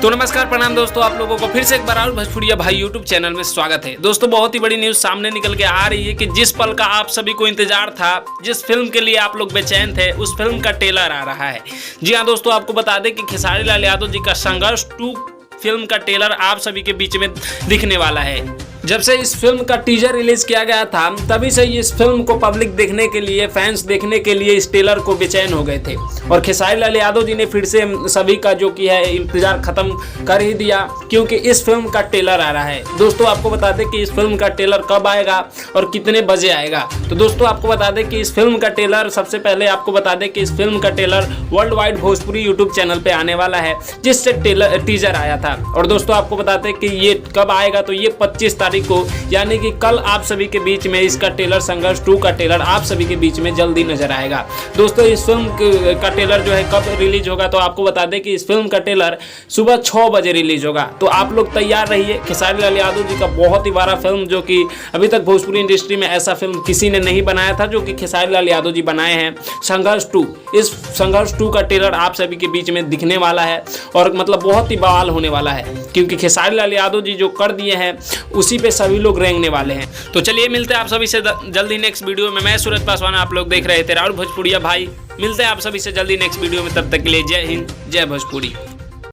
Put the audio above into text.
तो नमस्कार प्रणाम दोस्तों, आप लोगों को फिर से एक बार और भोजपुरिया भाई यूट्यूब चैनल में स्वागत है। दोस्तों बहुत ही बड़ी न्यूज़ सामने निकल के आ रही है कि जिस पल का आप सभी को इंतजार था, जिस फिल्म के लिए आप लोग बेचैन थे, उस फिल्म का ट्रेलर आ रहा है। जी हाँ दोस्तों, आपको बता दें कि खेसारी लाल यादव जी का संघर्ष 2 फिल्म का ट्रेलर आप सभी के बीच में दिखने वाला है। जब से इस फिल्म का टीजर रिलीज किया गया था, तभी से इस फिल्म को पब्लिक देखने के लिए, फैंस देखने के लिए इस ट्रेलर को बेचैन हो गए थे। और खेसारी लाल यादव जी ने फिर से सभी का जो कि है इंतजार खत्म कर ही दिया, क्योंकि इस फिल्म का ट्रेलर आ रहा है। दोस्तों आपको बता दें कि इस फिल्म का ट्रेलर कब आएगा और कितने बजे आएगा। तो दोस्तों आपको बता दें कि इस फिल्म का ट्रेलर, सबसे पहले आपको बता दें कि इस फिल्म का trailer world wide Bhojpuri YouTube channel पे आने वाला है, जिससे टीजर आया था। और दोस्तों आपको बता दें कि ये कब आएगा, तो ये 25 तारीख को, यानी कि कल आप सभी के बीच में इसका ट्रेलर, संघर्ष 2 का ट्रेलर आप सभी के बीच में जल्दी नजर आएगा। दोस्तों इस फिल्म का ट्रेलर जो है कब रिलीज होगा, तो आपको बता दें कि इस फिल्म का ट्रेलर सुबह 6 बजे रिलीज होगा। तो आप लोग तैयार रहिए। खेसारी लाल यादव जी का बहुत ही बड़ा फिल्म, जो कि अभी तक भोजपुरी इंडस्ट्री में ऐसा फिल्म किसी ने नहीं बनाया था जो कि खेसारी लाल यादव जी बनाए हैं, संघर्ष 2। इस संघर्ष 2 का ट्रेलर आप सभी के बीच में दिखने वाला है और मतलब बहुत ही बवाल होने वाला है, क्योंकि खेसारी लाल यादव जी जो कर दिए हैं उसी पे सभी लोग रेंगने वाले हैं। तो चलिए मिलते हैं आप सभी से जल्दी नेक्स्ट वीडियो में। मैं सूरज पासवान, आप लोग देख रहे थे राहुल भोजपुरिया भाई। मिलते हैं आप सभी से जल्दी नेक्स्ट वीडियो में, तब तक के लिए जय हिंद, जय भोजपुरी।